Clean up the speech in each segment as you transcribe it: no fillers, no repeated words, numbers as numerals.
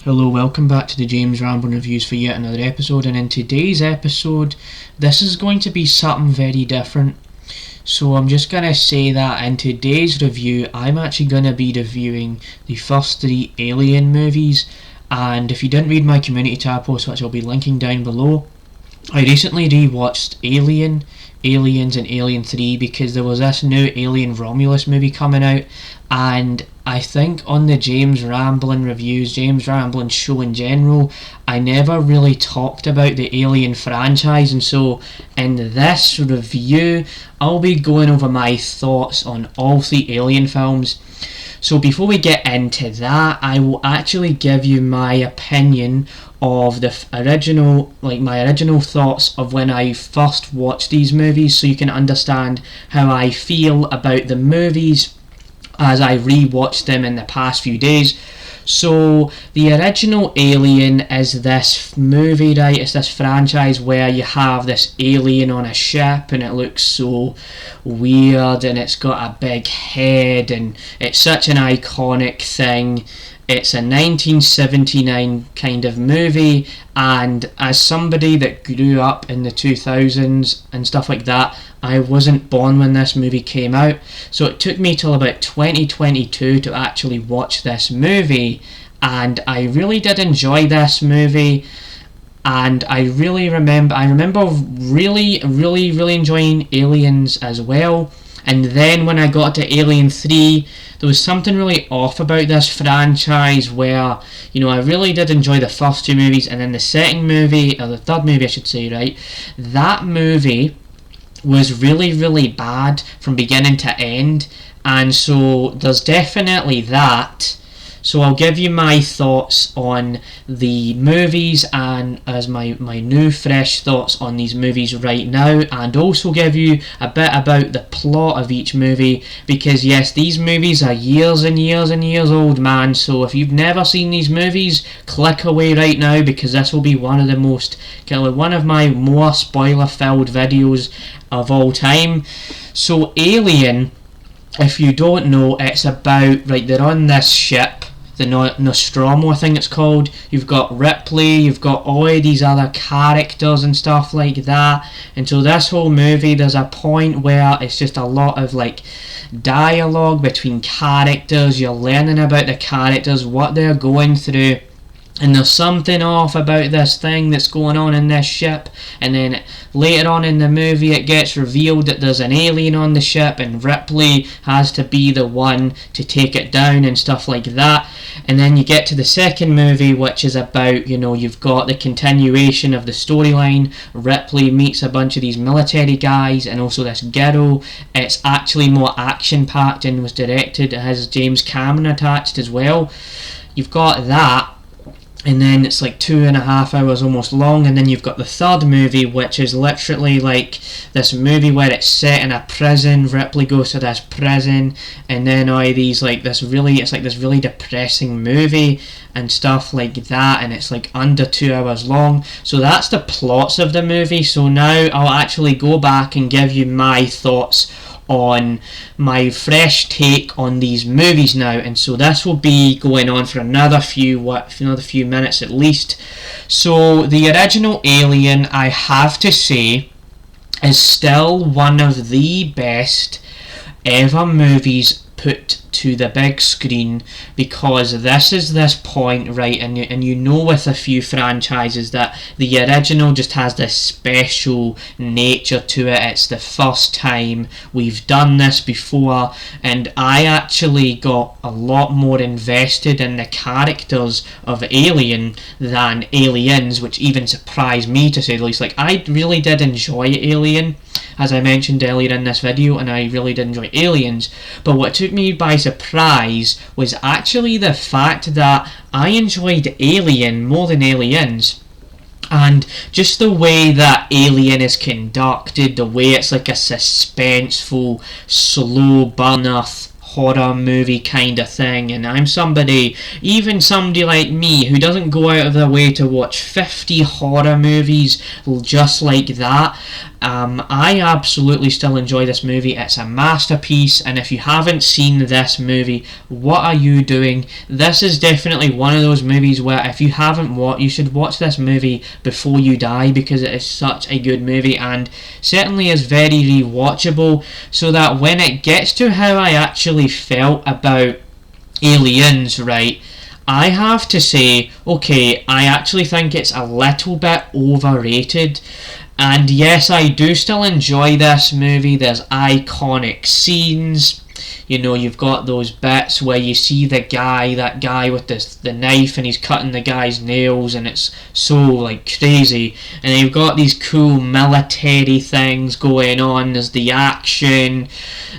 Hello, welcome back to the James Rambling Reviews for yet another episode, and in today's episode this is going to be something very different. So I'm just going to say that in today's review I'm actually going to be reviewing the first three Alien movies, and if you didn't read my community tab post, which I'll be linking down below, I recently rewatched Alien, Aliens and Alien 3 because there was this new Alien Romulus movie coming out, and I think on the James Ramblin' Reviews, James Ramblin' show in general, I never really talked about the Alien franchise, and so in this review I'll be going over my thoughts on all three Alien films. So before we get into that, I will actually give you my opinion of the my original thoughts of when I first watched these movies, so you can understand how I feel about the movies as I rewatched them in the past few days. So the original Alien is this movie, right? It's this franchise where you have this alien on a ship and it looks so weird and it's got a big head and it's such an iconic thing. It's a 1979 kind of movie, and as somebody that grew up in the 2000s and stuff like that, I wasn't born when this movie came out, so it took me till about 2022 to actually watch this movie, and I really did enjoy this movie. And I remember really enjoying Aliens as well. And then when I got to Alien 3, there was something really off about this franchise where, I really did enjoy the first two movies, and then the second movie, or the third movie I should say, right, that movie was really bad from beginning to end, and so there's definitely that. So I'll give you my thoughts on the movies and as my new fresh thoughts on these movies right now, and also give you a bit about the plot of each movie, because yes, these movies are years and years old, man, so if you've never seen these movies, click away right now, because this will be one of my more spoiler filled videos of all time. So Alien, if you don't know, it's about, right, they're on this ship, the Nostromo I think it's called. You've got Ripley, you've got all these other characters and stuff like that, and so this whole movie, there's a point where it's just a lot of dialogue between characters. You're learning about the characters, what they're going through, and there's something off about this thing that's going on in this ship, and then later on in the movie it gets revealed that there's an alien on the ship and Ripley has to be the one to take it down and stuff like that. And then you get to the second movie, which is about, you've got the continuation of the storyline. Ripley meets a bunch of these military guys and also this girl. It's actually more action packed and was directed, it has James Cameron attached as well. You've got that, and then it's 2.5 hours almost long, and then you've got the third movie, which is literally this movie where it's set in a prison. Ripley goes to this prison, and then this really depressing movie and stuff like that, and it's under 2 hours long. So that's the plots of the movie. So now I'll actually go back and give you my thoughts on my fresh take on these movies now, and so this will be going on for another few minutes at least. So the original Alien, I have to say, is still one of the best ever movies put to the big screen, because this is this point, right, and with a few franchises that the original just has this special nature to it. It's the first time we've done this before, and I actually got a lot more invested in the characters of Alien than Aliens, which even surprised me, to say the least. I really did enjoy Alien, as I mentioned earlier in this video, and I really did enjoy Aliens, but what took me by surprise was actually the fact that I enjoyed Alien more than Aliens. And just the way that Alien is conducted, the way it's a suspenseful, slow burner horror movie kind of thing, and I'm even somebody like me who doesn't go out of their way to watch 50 horror movies just like that, I absolutely still enjoy this movie. It's a masterpiece, and if you haven't seen this movie, what are you doing? This is definitely one of those movies where if you haven't you should watch this movie before you die, because it is such a good movie and certainly is very rewatchable, so that when it gets to how I actually felt about Aliens, right, I have to say, okay, I actually think it's a little bit overrated. And yes, I do still enjoy this movie. There's iconic scenes. You know, you've got those bits where you see that guy with the knife, and he's cutting the guy's nails, and it's so like crazy. And you've got these cool military things going on. There's the action,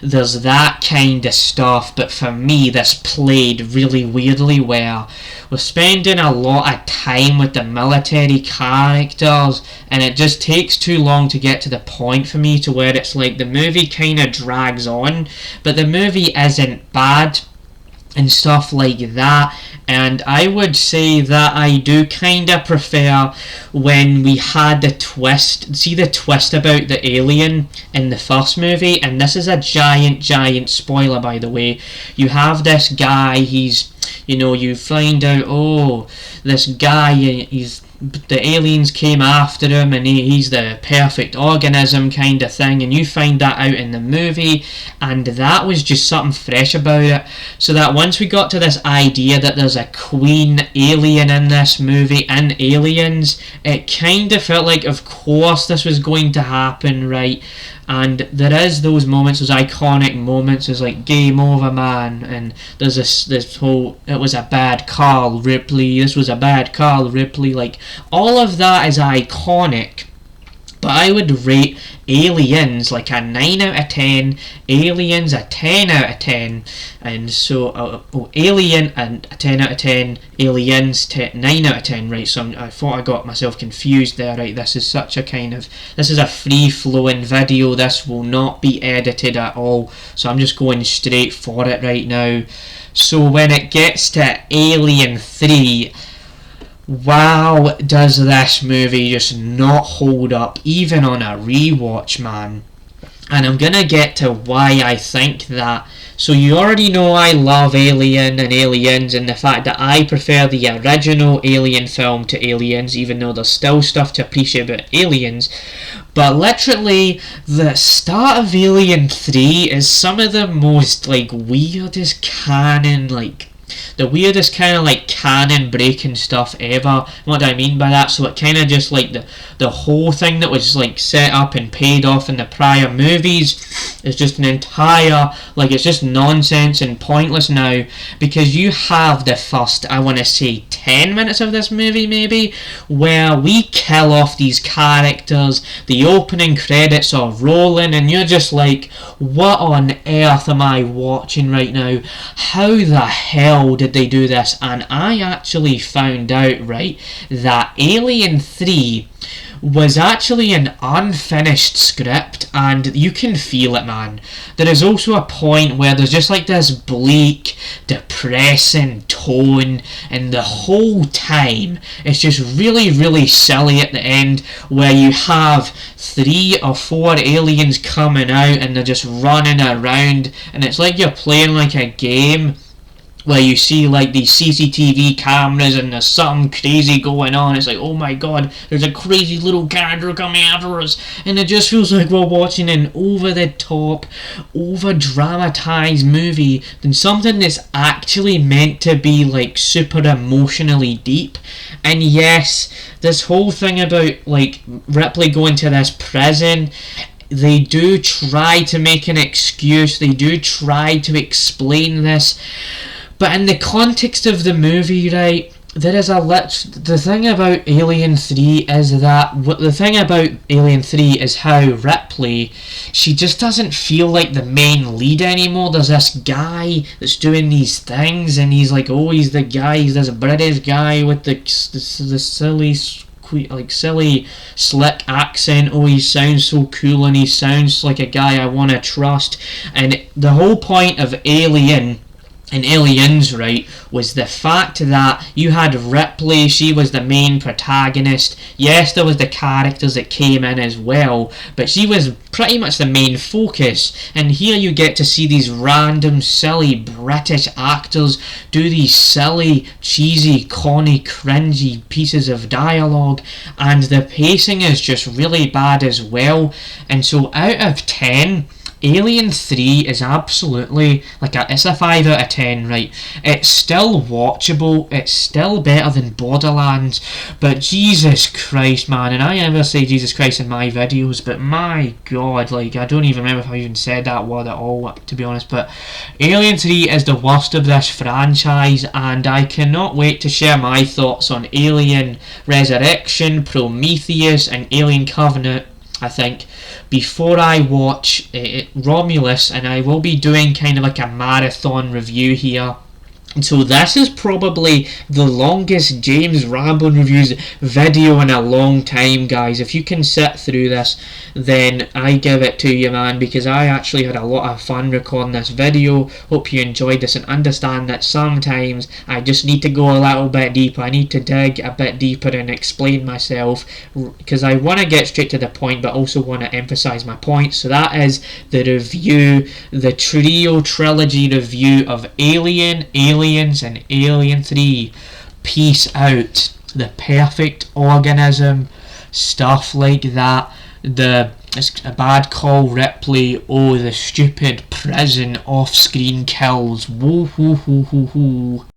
there's that kind of stuff. But for me, this played really weirdly where we're spending a lot of time with the military characters, and it just takes too long to get to the point for me, to where it's like the movie kind of drags on, but the movie isn't bad and stuff like that. And I would say that I do kind of prefer when we had the twist about the alien in the first movie. And this is a giant spoiler, by the way. You have this guy, you find out, this guy, the aliens came after him, and he's the perfect organism kind of thing, and you find that out in the movie, and that was just something fresh about it. So that once we got to this idea that there's a queen alien in this movie, in Aliens, it kind of felt like, of course this was going to happen, right? And there is those moments, those iconic moments, there's like game over, man, and there's this whole, it was a bad call, Ripley, this was a bad call, Ripley, like all of that is iconic. But I would rate Aliens like a 9 out of 10, Aliens a 10 out of 10, and so Alien and a 10 out of 10, Aliens 9 out of 10, right? So I thought I got myself confused there, right? This is a free-flowing video. This will not be edited at all, so I'm just going straight for it right now. So when it gets to Alien 3, wow, does this movie just not hold up, even on a rewatch, man. And I'm gonna get to why I think that. So you already know I love Alien and Aliens, and the fact that I prefer the original Alien film to Aliens, even though there's still stuff to appreciate about Aliens. But literally, the start of Alien 3 is some of the most weirdest canon, the weirdest kind of canon breaking stuff ever. What do I mean by that? So it kind of just the whole thing that was set up and paid off in the prior movies is just an entire, it's just nonsense and pointless now, because you have the first, I want to say 10 minutes of this movie maybe, where we kill off these characters, the opening credits are rolling, and you're just like, what on earth am I watching right now? How the hell did they do this? And I actually found out, right, that Alien 3 was actually an unfinished script, and you can feel it, man. There is also a point where there's just this bleak, depressing tone, and the whole time it's just really silly at the end, where you have 3 or 4 aliens coming out and they're just running around, and it's like you're playing a game where you see these CCTV cameras and there's something crazy going on. It's like, oh my god, there's a crazy little character coming after us, and it just feels like we're watching an over-the-top, over-dramatized movie than something that's actually meant to be super emotionally deep. And yes, this whole thing about Ripley going to this prison, they do try to make an excuse, they do try to explain this, but in the context of the movie, right, there is the thing about Alien 3 is how Ripley, she just doesn't feel like the main lead anymore. There's this guy that's doing these things, and he's he's the guy, he's this British guy with the silly like silly slick accent. Oh, he sounds so cool and he sounds like a guy I want to trust. And the whole point of Alien and Aliens, right, was the fact that you had Ripley. She was the main protagonist. Yes, there was the characters that came in as well, but she was pretty much the main focus. And here you get to see these random silly British actors do these silly, cheesy, corny, cringy pieces of dialogue, and the pacing is just really bad as well. And so out of 10, Alien 3 is absolutely it's a 5 out of 10, right? It's still watchable, it's still better than Borderlands, but Jesus Christ, man, and I never say Jesus Christ in my videos, but my god, I don't even remember if I even said that word at all, to be honest, but Alien 3 is the worst of this franchise, and I cannot wait to share my thoughts on Alien Resurrection, Prometheus, and Alien Covenant, I think, before I watch Romulus, and I will be doing kind of like a marathon review here. And so this is probably the longest James Ramblin' Reviews video in a long time, guys. If you can sit through this, then I give it to you, man, because I actually had a lot of fun recording this video. Hope you enjoyed this and understand that sometimes I just need to go a little bit deeper. I need to dig a bit deeper and explain myself, because I want to get straight to the point but also want to emphasize my points. So that is the review, the trilogy review of Aliens and Alien 3. Peace out. The perfect organism, stuff like that. It's a bad call, Ripley. Oh, the stupid prison off-screen kills. Woo hoo hoo hoo hoo.